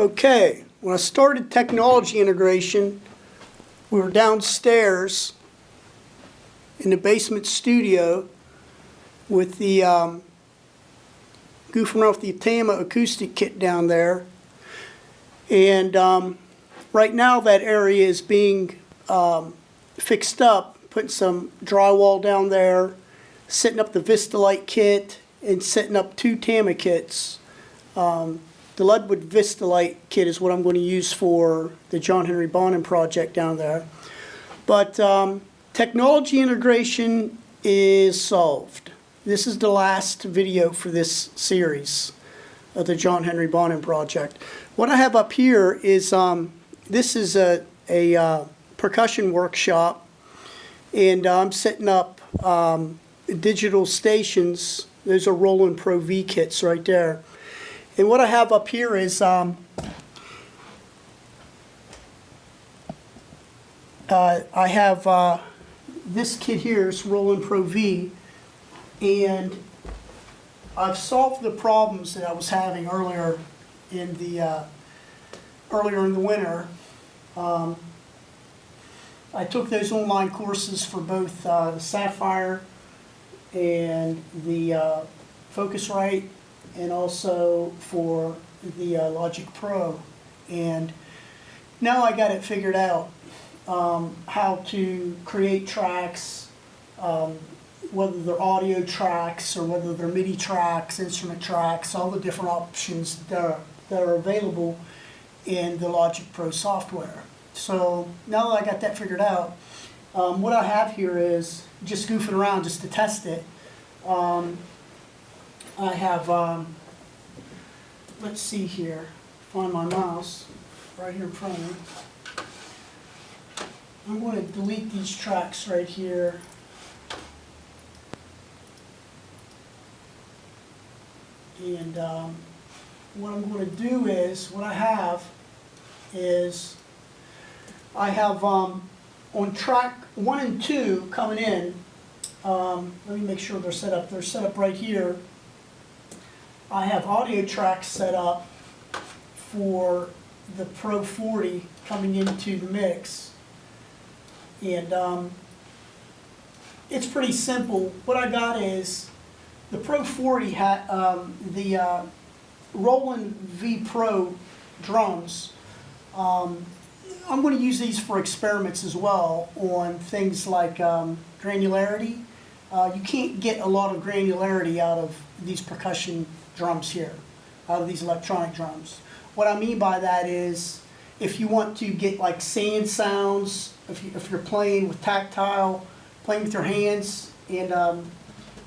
Okay, when I started technology integration, we were downstairs in the basement studio with the goofing around with the Tama acoustic kit down there. And right now that area is being fixed up, putting some drywall down there, setting up the Vistalite kit, and setting up 2 Tama kits. The Ludwig Vistalite kit is what I'm going to use for the John Henry Bonham project down there. But technology integration is solved. This is the last video for this series of the John Henry Bonham project. What I have up here is, this is a percussion workshop, and I'm setting up digital stations. Those are Roland Pro V kits right there. And what I have up here is I have this kit here is Roland Pro V, and I've solved the problems that I was having earlier in the winter. I took those online courses for both the Sapphire and the Focusrite, and also for the Logic Pro. And now I got it figured out, how to create tracks, whether they're audio tracks or whether they're MIDI tracks, instrument tracks, all the different options that are available in the Logic Pro software. So now that I got that figured out, what I have here is just goofing around just to test it. I have, let's see here, find my mouse right here in front of me. I'm going to delete these tracks right here. And what I'm going to do is, what I have is, I have on track 1 and 2 coming in, let me make sure they're set up. They're set up right here. I have audio tracks set up for the Pro 40 coming into the mix. And it's pretty simple. What I got is the Pro 40 had the Roland V Pro drums. I'm going to use these for experiments as well on things like granularity. You can't get a lot of granularity out of these percussion drums here, out of these electronic drums. What I mean by that is, if you want to get like sand sounds, if you're playing with tactile, playing with your hands, and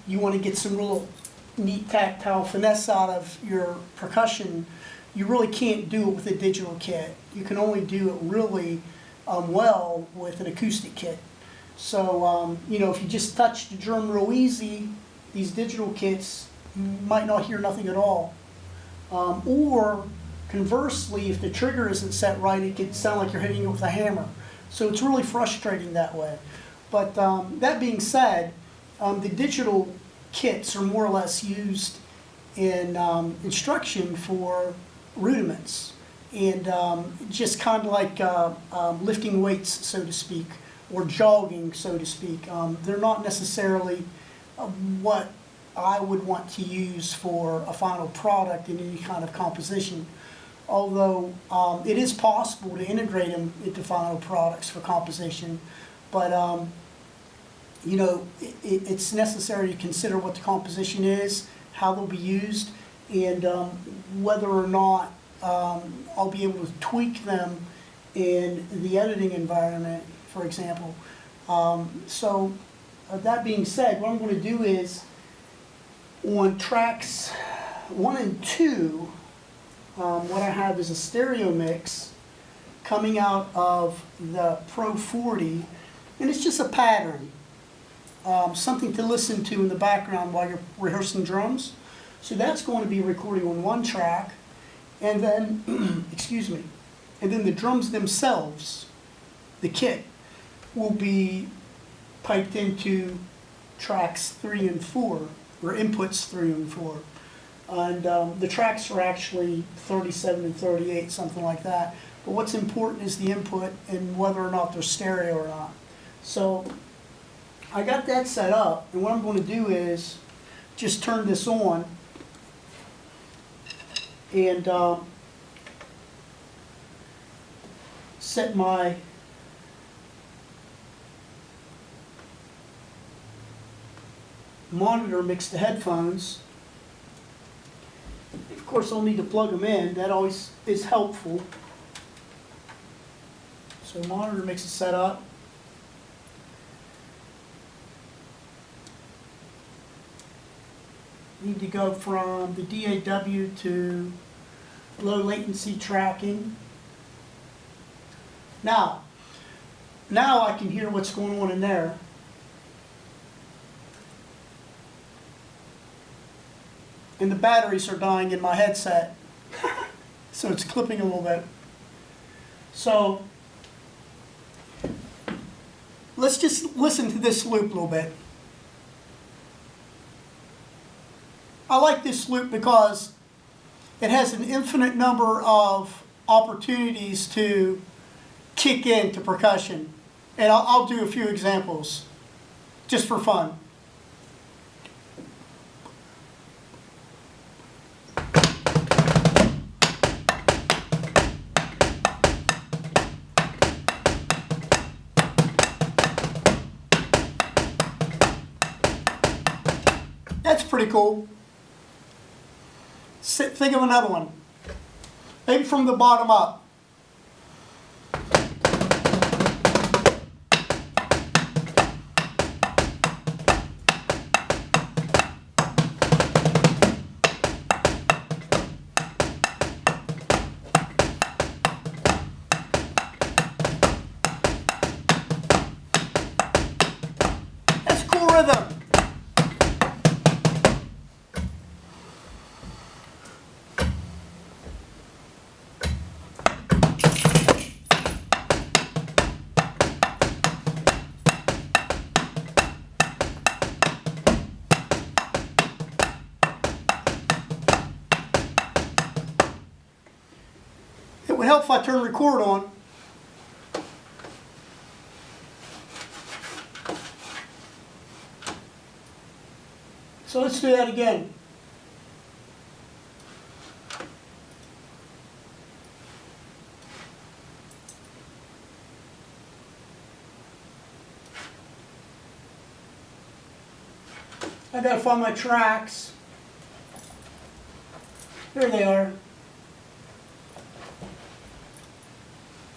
you want to get some real neat tactile finesse out of your percussion, you really can't do it with a digital kit. You can only do it really well with an acoustic kit. So, you know, if you just touch the drum real easy, these digital kits, you might not hear nothing at all. Or conversely, if the trigger isn't set right, it can sound like you're hitting it with a hammer. So it's really frustrating that way. But that being said, the digital kits are more or less used in instruction for rudiments, and just kind of like lifting weights, so to speak, or jogging, so to speak. They're not necessarily what I would want to use for a final product in any kind of composition, although it is possible to integrate them into final products for composition. But you know, it's necessary to consider what the composition is, how they'll be used, and whether or not I'll be able to tweak them in the editing environment, for example. So that being said, what I'm going to do is, on tracks 1 and 2, what I have is a stereo mix coming out of the Pro 40, and it's just a pattern, something to listen to in the background while you're rehearsing drums. So that's going to be recording on one track, and then, excuse me, and then the drums themselves, the kit, will be piped into tracks 3 and 4, or inputs 3 and 4. And the tracks are actually 37 and 38, something like that. But what's important is the input and whether or not they're stereo or not. So I got that set up, and what I'm going to do is just turn this on and set my monitor mix to headphones. Of course, I'll need to plug them in. That always is helpful. So monitor mix is set up. Need to go from the DAW to low latency tracking. Now I can hear what's going on in there. And the batteries are dying in my headset. So it's clipping a little bit. So let's just listen to this loop a little bit. I like this loop because it has an infinite number of opportunities to kick into percussion. And I'll do a few examples just for fun. That's pretty cool. Think of another one. Maybe from the bottom up. That's cool rhythm. It would help if I turn record on. So let's do that again. I gotta find my tracks. Here they are.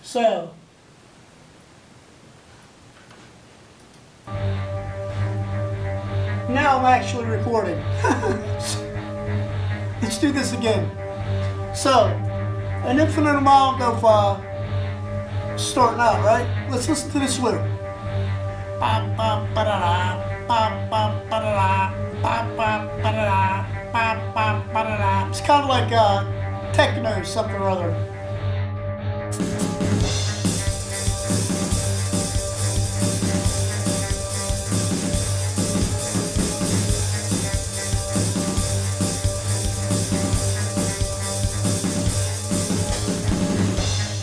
So, now I'm actually recording. Let's do this again. So, an infinite amount of starting out, right? Let's listen to this loop. It's kind of like techno, something or other.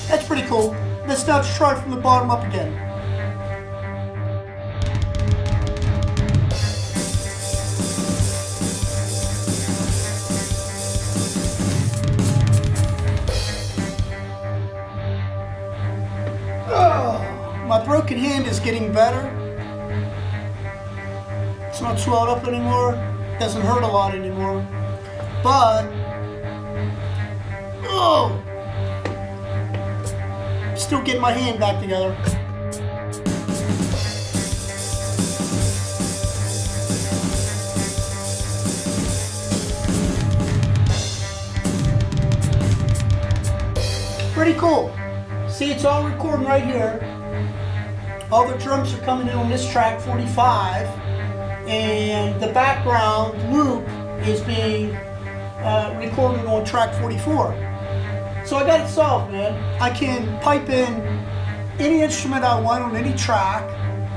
That's pretty cool. Let's now try from the bottom up again. Oh, my broken hand is getting better. It's not swelled up anymore. Doesn't hurt a lot anymore. But, oh! Still getting my hand back together. Pretty cool. See, it's all recording right here. All the drums are coming in on this track 45, and the background loop is being recorded on track 44. So I got it solved, man. I can pipe in any instrument I want on any track.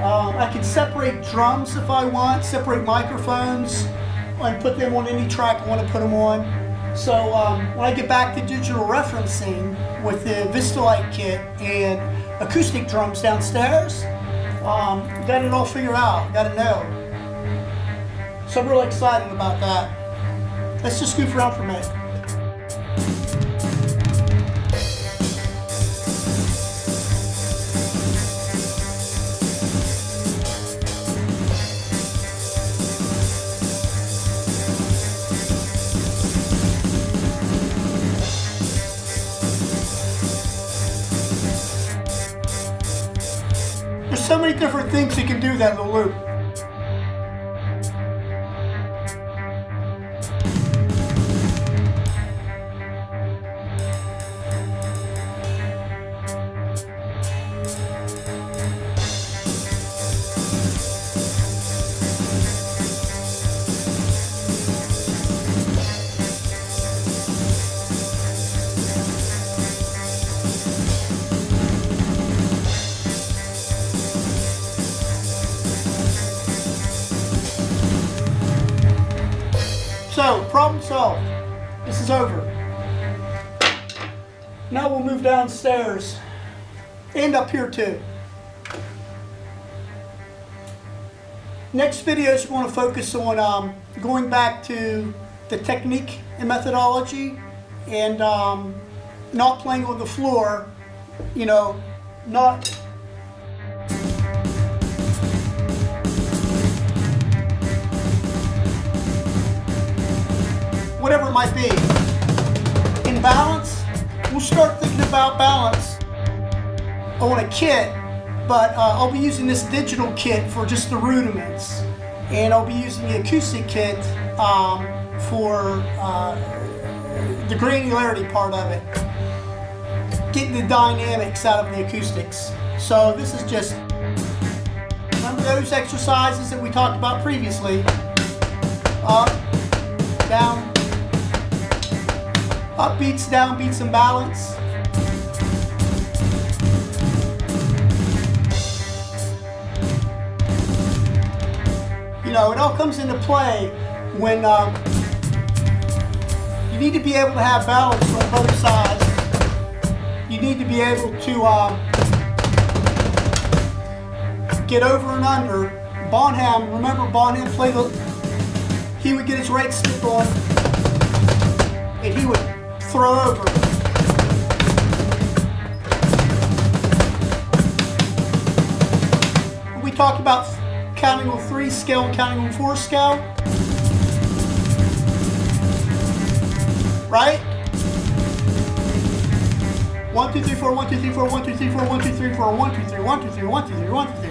I can separate drums if I want, separate microphones. and put them on any track I want to put them on. So when I get back to digital referencing with the Vistalite kit and acoustic drums downstairs, got it all figured out, got to know. So I'm really excited about that. Let's just goof around for a minute. There's so many different things you can do that little loop. So, problem solved. This is over. Now we'll move downstairs and up here too. Next video is going to focus on going back to the technique and methodology and not playing on the floor, you know, not whatever it might be. In balance, we'll start thinking about balance on a kit, but I'll be using this digital kit for just the rudiments, and I'll be using the acoustic kit for the granularity part of it, getting the dynamics out of the acoustics. So this is just, remember those exercises that we talked about previously? Up, down, up beats, down beats, and balance. You know, it all comes into play when you need to be able to have balance on both sides. You need to be able to get over and under. Bonham, remember Bonham played he would get his right stick on and he would throw over. We talked about counting on 3 scale and counting on 4 scale, right? 1, 2, 3, 4, 1, 2, 3, 4, 1, 2, 3, 4, 1, 2, 3, 4, 1, 2, 3, 1, 2, 3, 1, 2, 3, 1, 2, 3.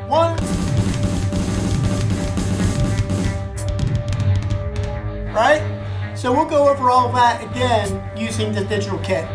1. Right? So we'll go over all that again using the digital kit.